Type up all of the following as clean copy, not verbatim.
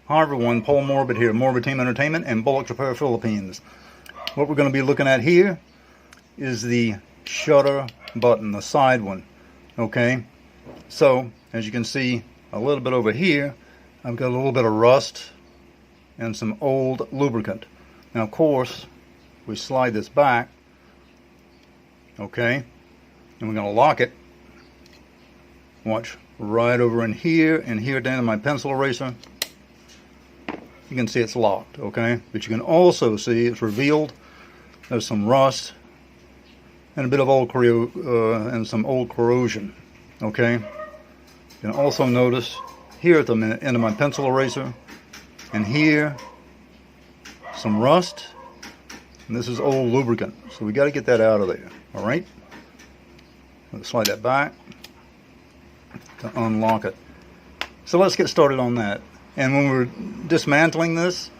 Hi everyone, Paul Morbid here, Morbid Team Entertainment and Bolex Repair Philippines. What we're going to be looking at here is the shutter button, the side one. Okay, so as you can see a little bit over here, I've got a little bit of rust and some old lubricant. Now of course, we slide this back, okay, and we're going to lock it. Watch, right over in here and here down to my pencil eraser. You can see it's locked, okay? But you can also see it's revealed there's some rust and a bit of old some old corrosion, okay? You can also notice here at the end of my pencil eraser and here some rust, and this is old lubricant, so we got to get that out of there. All right, let's slide that back to unlock it. So let's get started on that. And when we're dismantling this,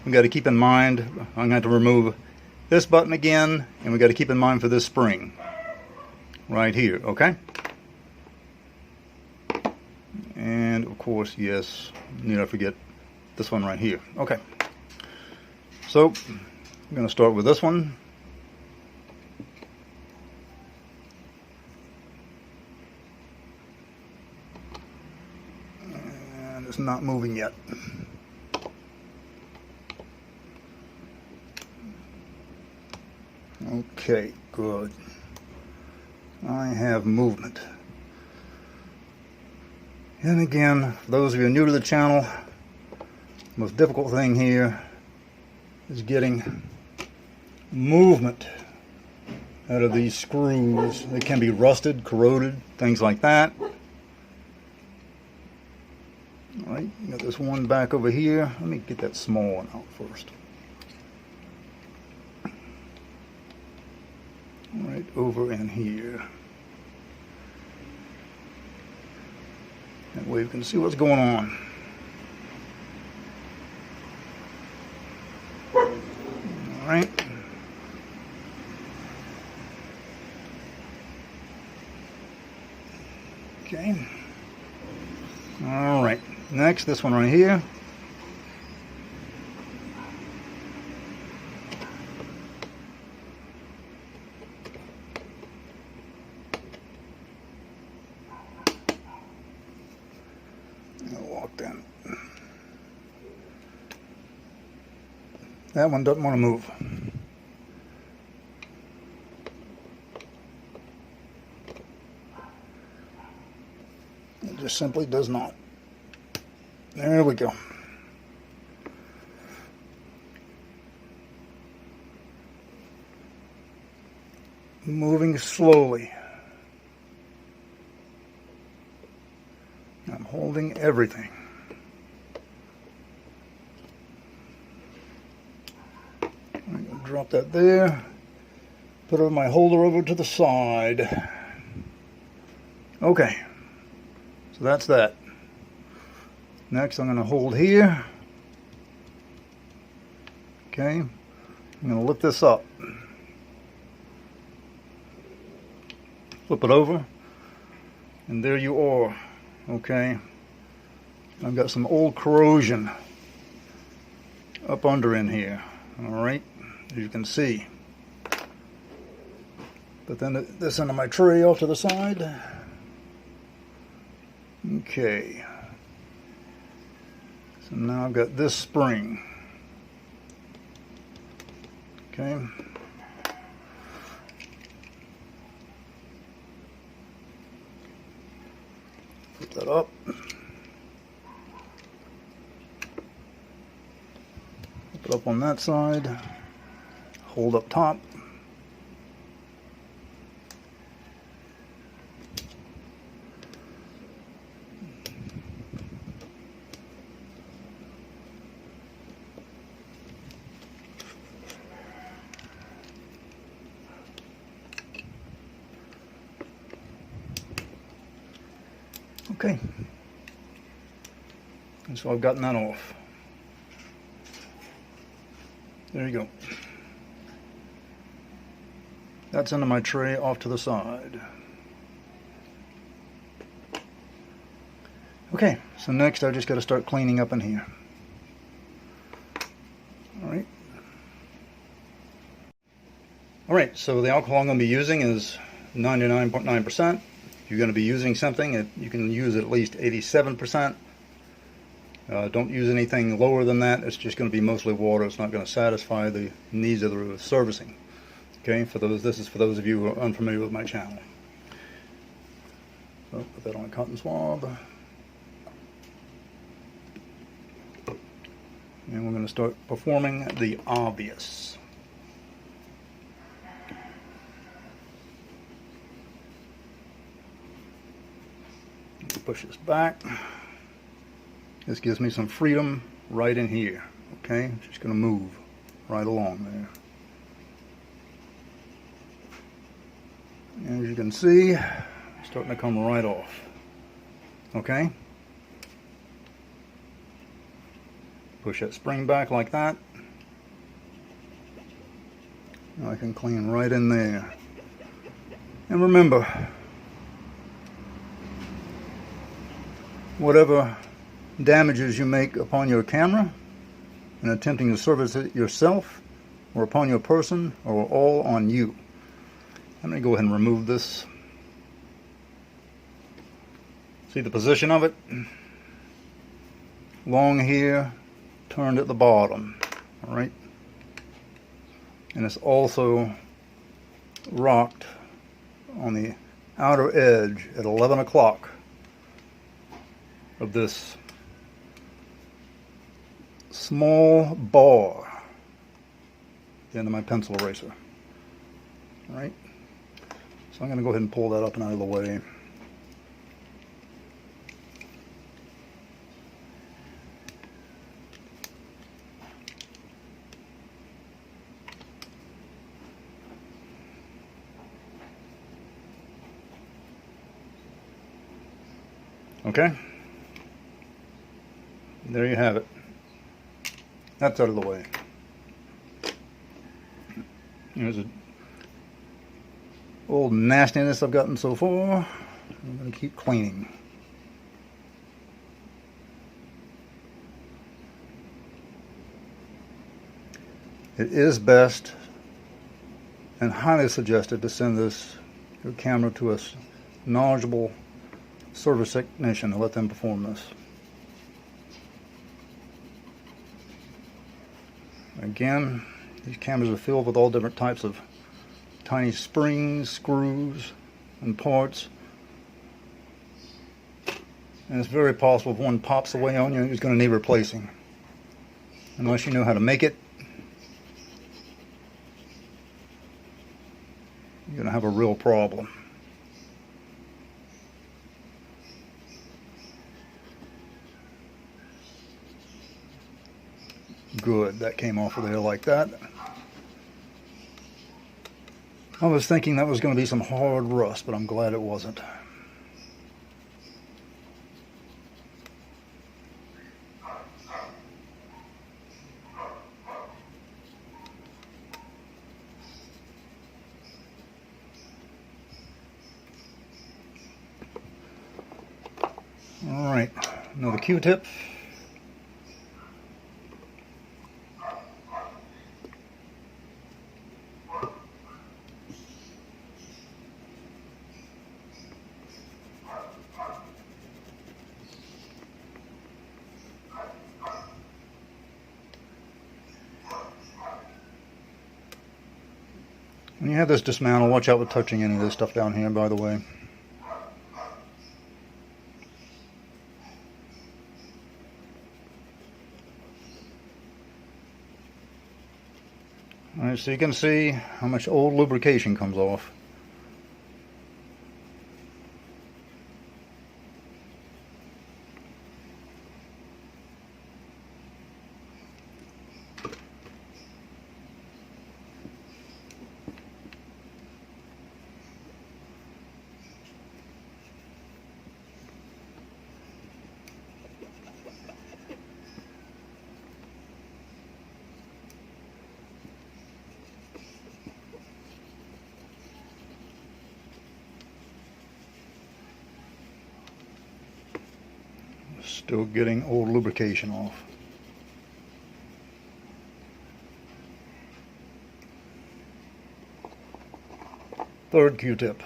we've got to keep in mind, I'm going to have to remove this button again, and we've got to keep in mind for this spring right here, okay? And of course, yes, need I forget this one right here. Okay, so I'm going to start with this one. It's not moving yet. Okay, good. I have movement. And again, for those of you new to the channel, the most difficult thing here is getting movement out of these screws. They can be rusted, corroded, things like that. Alright, got this one back over here. Let me get that small one out first. Right over in here. That way we can see what's going on. Alright. Okay. Alright. Next, this one right here. I'll walk down. That one doesn't want to move. It just simply does not. There we go. Moving slowly. I'm holding everything. I'm going to drop that there. Put my holder over to the side. Okay. So that's that. Next, I'm going to hold here. Okay, I'm going to lift this up. Flip it over, and there you are. Okay, I've got some old corrosion up under in here. All right, as you can see. But then this end of my tray off to the side. Okay. So now I've got this spring. Okay. Put that up. Put it up on that side. Hold up top. Okay, and so I've gotten that off. There you go. That's into my tray off to the side. Okay, so next I just got to start cleaning up in here. Alright, so the alcohol I'm going to be using is 99.9%. If you're going to be using something, you can use at least 87%. Don't use anything lower than that. It's just going to be mostly water. It's not going to satisfy the needs of the servicing. Okay, this is for those of you who are unfamiliar with my channel. So put that on a cotton swab. And we're going to start performing the obvious. Push this back. This gives me some freedom right in here. Okay, I'm just going to move right along there. And as you can see, it's starting to come right off. Okay. Push that spring back like that. Now I can clean right in there. And remember, whatever damages you make upon your camera in attempting to service it yourself or upon your person are all on you. I'm going to go ahead and remove this. See the position of it? Long here, turned at the bottom. Alright? And it's also rocked on the outer edge at 11 o'clock of this small bar at the end of my pencil eraser. Alright? So I'm going to go ahead and pull that up and out of the way. Okay? There you have it. That's out of the way. Here's a old nastiness I've gotten so far. I'm going to keep cleaning. It is best and highly suggested to send your camera to a knowledgeable service technician to let them perform this. Again, these cameras are filled with all different types of tiny springs, screws, and parts. And it's very possible if one pops away on you, it's going to need replacing. Unless you know how to make it, you're going to have a real problem. Good, that came off of there like that. I was thinking that was going to be some hard rust, but I'm glad it wasn't. Alright, another Q-tip. When you have this dismantle, watch out with touching any of this stuff down here, by the way. Alright, so you can see how much old lubrication comes off. Still getting old lubrication off. third Q-tip.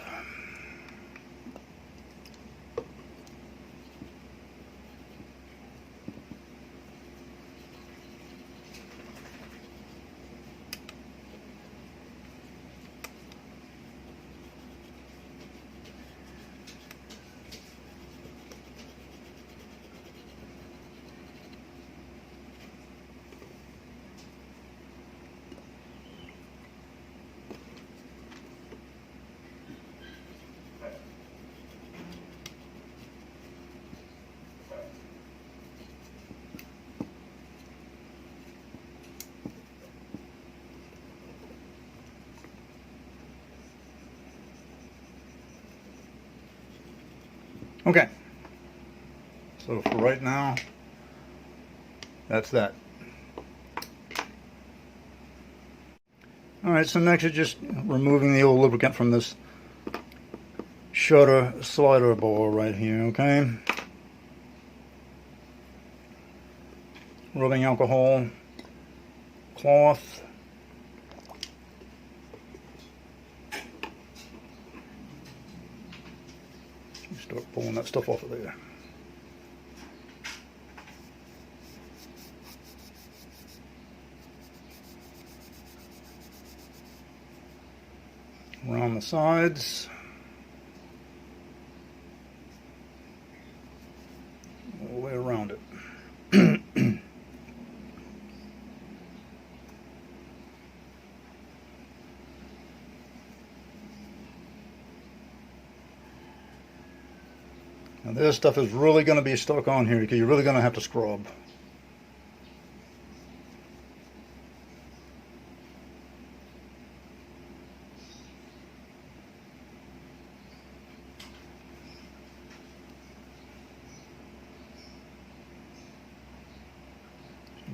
Okay, so for right now, that's that. Alright, so next is just removing the old lubricant from this shutter slider ball right here, okay? Rubbing alcohol, cloth, start pulling that stuff off of there. Around the sides. All the way around it. Now this stuff is really going to be stuck on here because you're really going to have to scrub.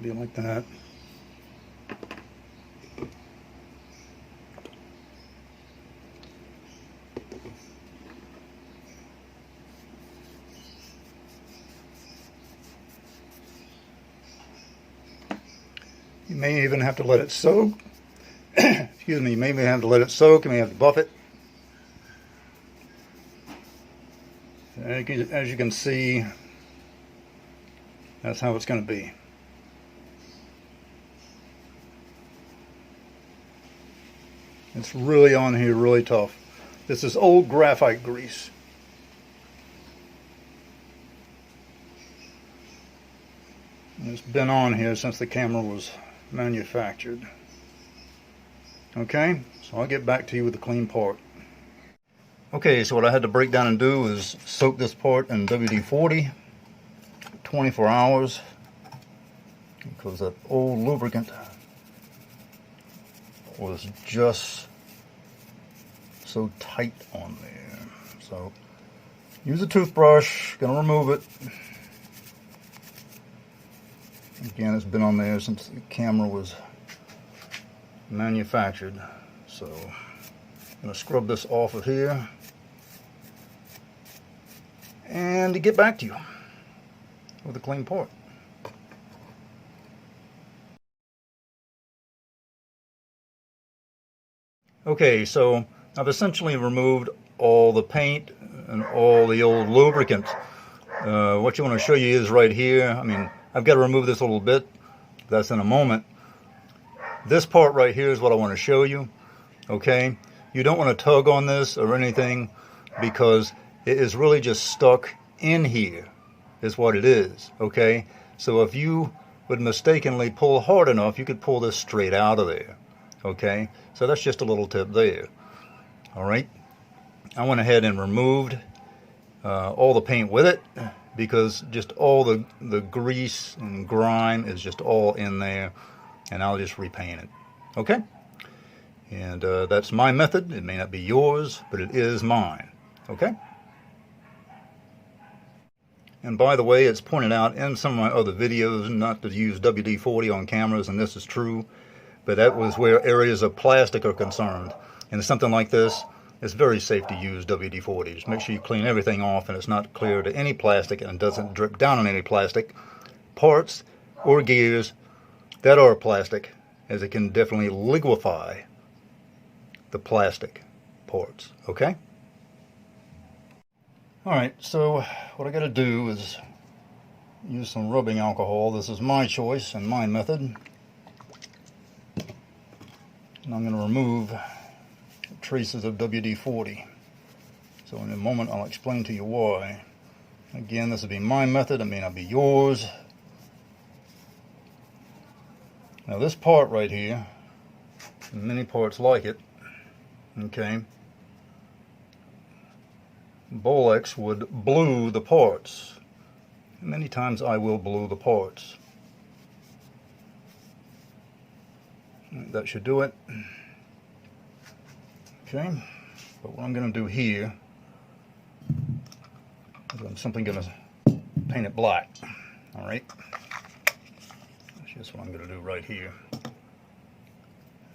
Be like that. You may even have to let it soak. Excuse me, you may have to let it soak, you may have to buff it. As you can see, that's how it's going to be. It's really on here, really tough. This is old graphite grease. And it's been on here since the camera was manufactured. Okay, so I'll get back to you with the clean part. Okay, so what I had to break down and do is soak this part in WD-40 24 hours because that old lubricant was just so tight on there. So use a toothbrush, gonna remove it. Again, it's been on there since the camera was manufactured. So I'm gonna scrub this off of here and to get back to you with a clean part. Okay, so I've essentially removed all the paint and all the old lubricant. What you want to show you is right here. I mean, I've got to remove this a little bit. That's in a moment. This part right here is what I want to show you. Okay, you don't want to tug on this or anything because it is really just stuck in here is what it is. Okay, so if you would mistakenly pull hard enough, you could pull this straight out of there. Okay, so that's just a little tip there. All right, I went ahead and removed all the paint with it because just all the grease and grime is just all in there, and I'll just repaint it. Okay, and that's my method. It may not be yours, but it is mine. Okay. And by the way, it's pointed out in some of my other videos not to use WD-40 on cameras, and this is true. But that was where areas of plastic are concerned. And something like this, it's very safe to use WD-40. Just make sure you clean everything off and it's not clear to any plastic and it doesn't drip down on any plastic parts or gears that are plastic, as it can definitely liquefy the plastic parts, okay? Alright, so what I gotta do is use some rubbing alcohol. This is my choice and my method. And I'm gonna remove traces of WD-40. So in a moment I'll explain to you why. Again, this will be my method, it may not be yours. Now this part right here, and many parts like it, okay, Bolex would blue the parts. Many times I will blue the parts. That should do it. Okay, but what I'm going to do here is I'm simply going to paint it black. Alright, that's just what I'm going to do right here.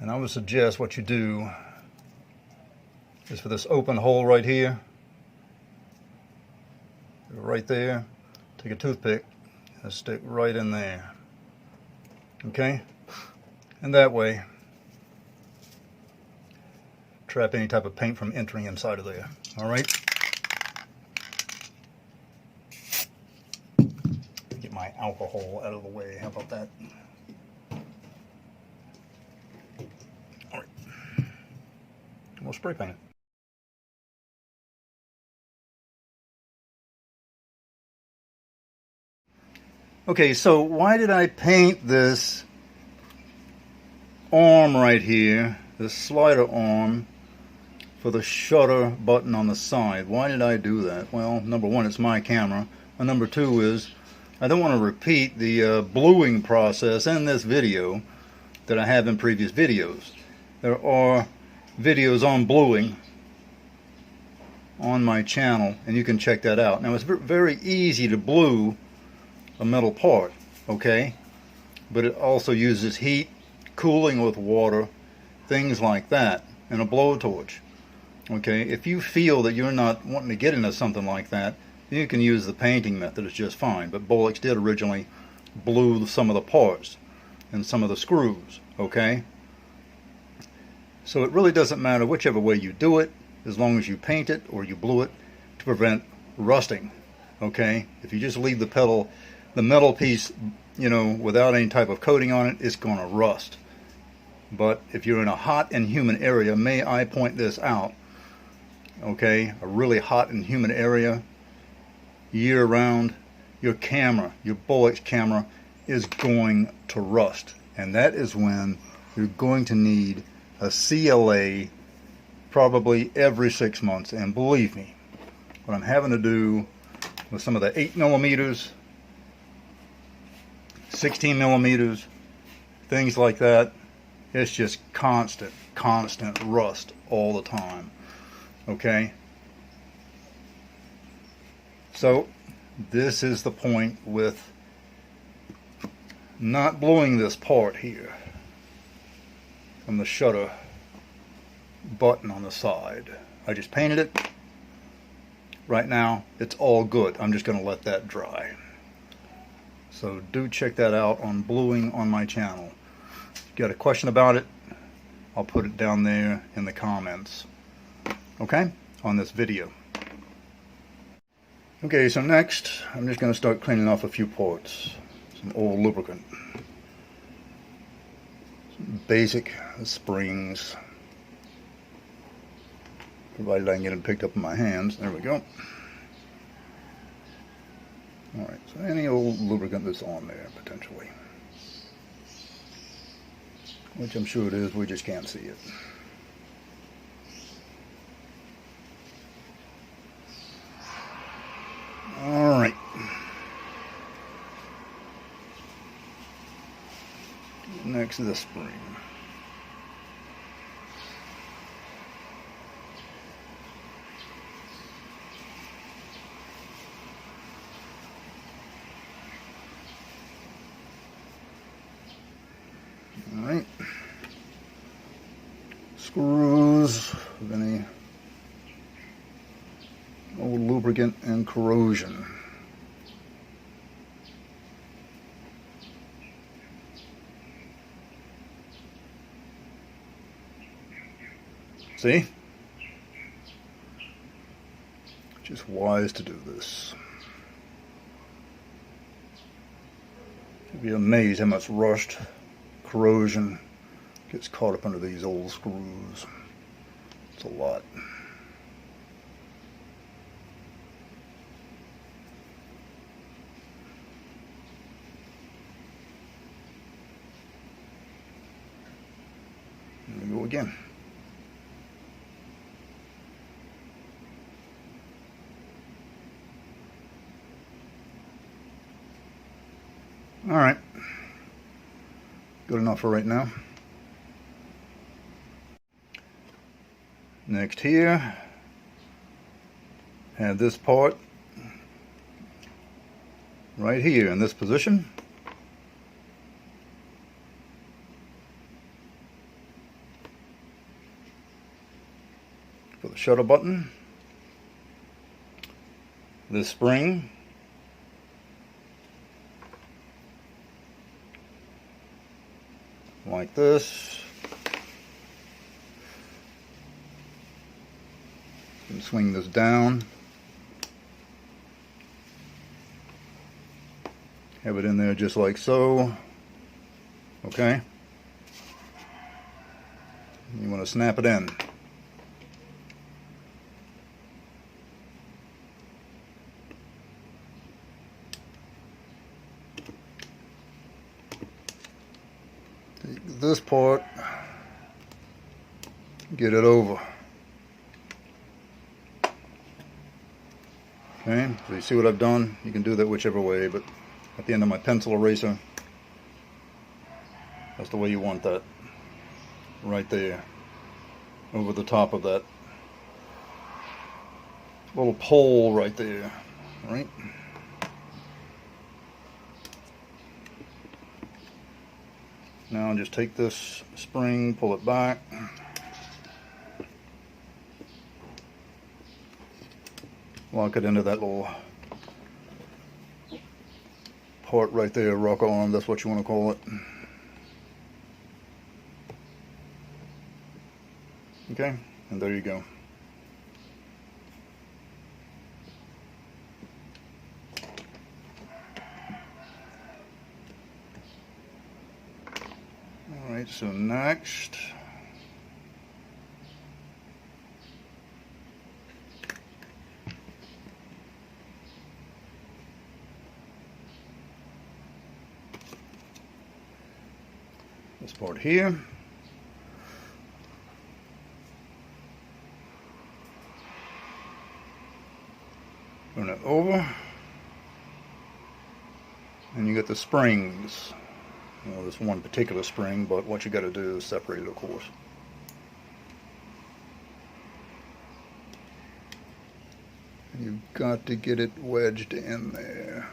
And I would suggest what you do is for this open hole right here, right there, take a toothpick and stick right in there. Okay, and that way trap any type of paint from entering inside of there. All right, get my alcohol out of the way. How about that? All right, we'll spray paint it. Okay, so why did I paint this arm right here, this slider arm, for the shutter button on the side? Why did I do that? Well, number one, it's my camera. And number two is, I don't want to repeat the bluing process in this video that I have in previous videos. There are videos on bluing on my channel, and you can check that out. Now, it's very easy to blue a metal part, okay? But it also uses heat, cooling with water, things like that, and a blowtorch. Okay, if you feel that you're not wanting to get into something like that, you can use the painting method, it's just fine. But Bolex did originally blue some of the parts and some of the screws, okay? So it really doesn't matter whichever way you do it, as long as you paint it or you blue it to prevent rusting, okay? If you just leave the metal piece, you know, without any type of coating on it, it's going to rust. But if you're in a hot and humid area, may I point this out, okay, a really hot and humid area year round, your camera, your Bolex camera is going to rust, and that is when you're going to need a CLA probably every 6 months. And believe me, what I'm having to do with some of the 8mm, 16mm, things like that, it's just constant rust all the time. Okay, so this is the point with not bluing this part here from the shutter button on the side. I just painted it. Right now it's all good. I'm just going to let that dry. So do check that out on bluing on my channel. If you got a question about it, I'll put it down there in the comments. Okay, on this video. Okay, so next I'm just going to start cleaning off a few parts. Some old lubricant. Some basic springs. Provided I can get them picked up in my hands. There we go. Alright, so any old lubricant that's on there, potentially. Which I'm sure it is, we just can't see it. Alright. Next to the spring. Alright. Screws with any old lubricant and corrosion. See? it's wise to do this. You'd be amazed how much rust, corrosion gets caught up under these old screws. It's a lot. There we go again. All right, good enough for right now. Next here, have this part right here in this position. For the shutter button, this spring, like this. You can swing this down, have it in there just like so. Okay, you want to snap it in. Take this part, get it over. Okay, so you see what I've done? You can do that whichever way, but at the end of my pencil eraser, that's the way you want that. Right there, over the top of that little pole right there, right? Now just take this spring, pull it back. Lock it into that little part right there, rock arm, that's what you want to call it. Okay, and there you go. Alright, so next, this part here. Turn it over, and you get the springs. Well, this one particular spring, but what you got to do is separate it, of course. You've got to get it wedged in there.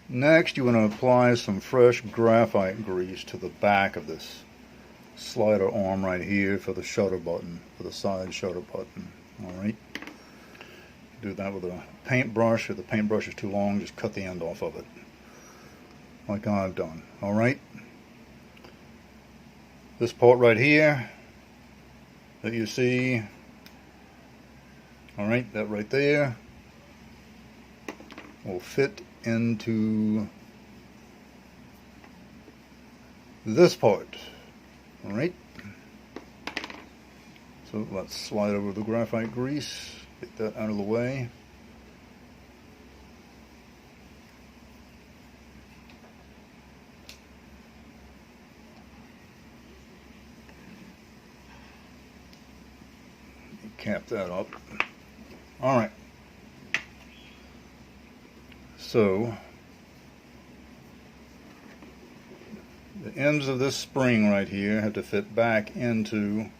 Next, you want to apply some fresh graphite grease to the back of this slider arm right here for the shutter button, for the side shutter button. Alright. Do that with a paintbrush. If the paintbrush is too long, just cut the end off of it, like I've done. Alright. This part right here that you see, alright, that right there will fit into this part. Alright, so let's slide over the graphite grease, get that out of the way. Cap that up. Alright, so the ends of this spring right here have to fit back into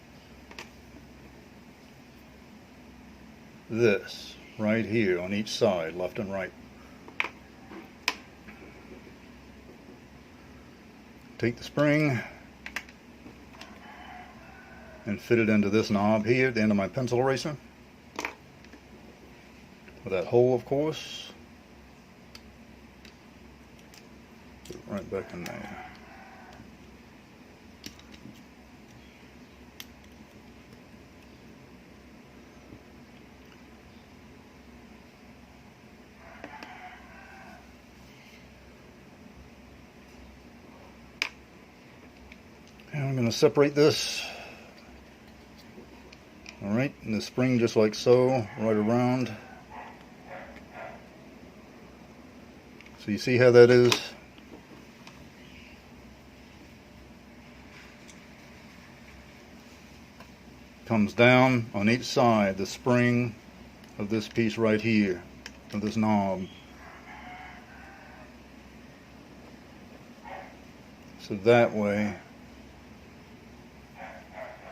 this right here on each side, left and right. Take the spring and fit it into this knob here at the end of my pencil eraser, with that hole, of course. Put it right back in there. going to separate this. Alright, and the spring just like so, right around. So you see how that is? Comes down on each side, the spring of this piece right here, of this knob. So that way,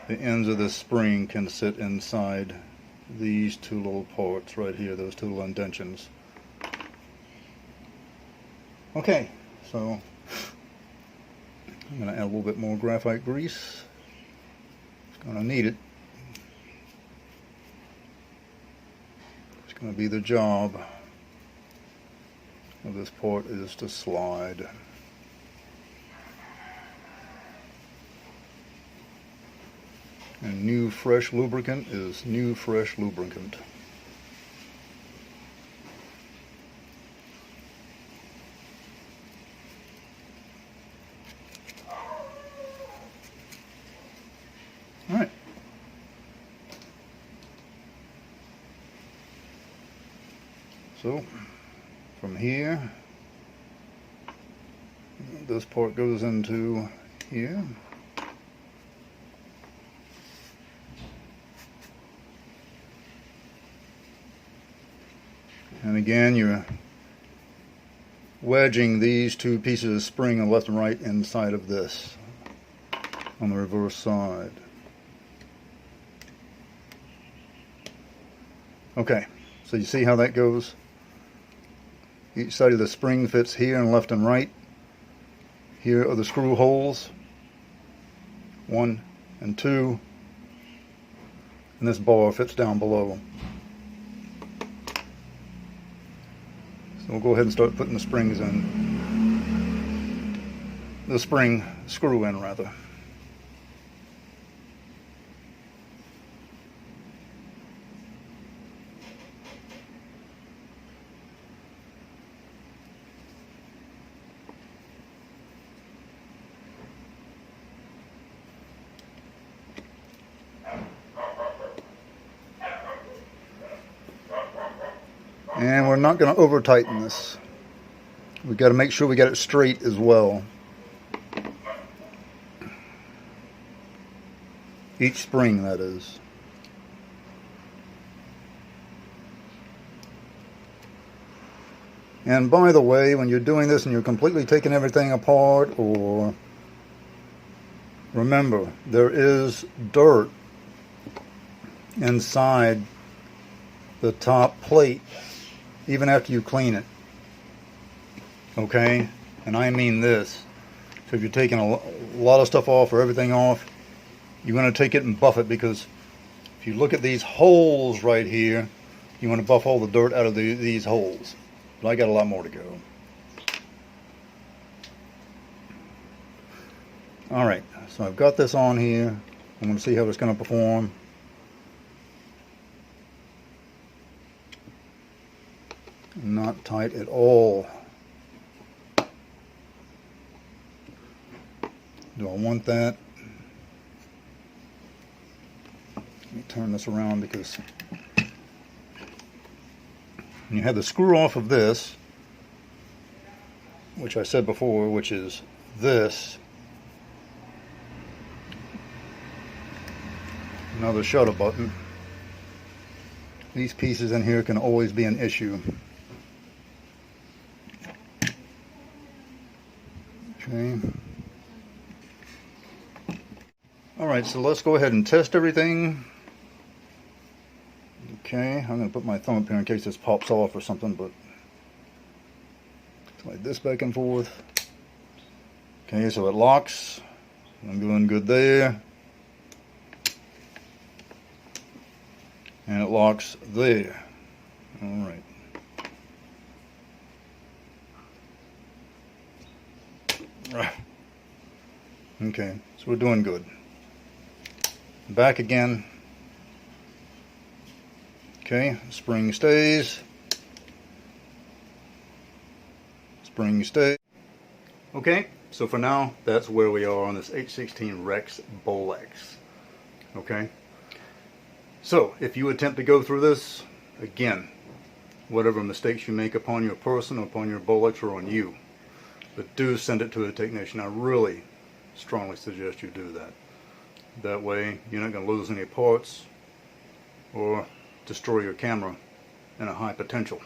the ends of the spring can sit inside these two little parts right here, those two little indentions. Okay, so I'm going to add a little bit more graphite grease. It's going to need it. It's going to be the job of this part is to slide. And new fresh lubricant is new fresh lubricant. Alright. So from here, this part goes into here. And again, you're wedging these two pieces of spring on left and right inside of this on the reverse side. Okay, so you see how that goes? Each side of the spring fits here and left and right. Here are the screw holes, 1 and 2, and this bar fits down below. So we'll go ahead and start putting the springs in. The spring screw in, rather. And we're not going to over tighten this. We've got to make sure we get it straight as well. Each spring, that is. And by the way, when you're doing this and you're completely taking everything apart, or remember, there is dirt inside the top plate even after you clean it. Okay? And I mean this. So if you're taking a lot of stuff off or everything off, you want to take it and buff it, because if you look at these holes right here, you want to buff all the dirt out of these holes. But I got a lot more to go. Alright, so I've got this on here. I'm going to see how it's going to perform. Not tight at all. Do I want that? Let me turn this around, because when you have the screw off of this, which I said before, which is this, another shutter button, these pieces in here can always be an issue. Okay. Alright, so let's go ahead and test everything. Okay, I'm going to put my thumb up here in case this pops off or something, but slide this back and forth. Okay, so it locks. I'm doing good there. And it locks there. Alright. Okay, so we're doing good. Back again. Okay, spring stays. Spring stays. Okay, So for now, that's where we are on this H16 Rex Bolex. Okay? So, if you attempt to go through this, again, whatever mistakes you make upon your person or upon your Bolex are on you. But do send it to a technician. I really strongly suggest you do that. That way, you're not going to lose any parts or destroy your camera in a high potential.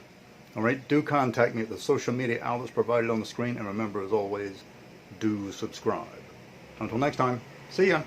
Alright, do contact me at the social media outlets provided on the screen, and remember, as always, do subscribe. Until next time, see ya!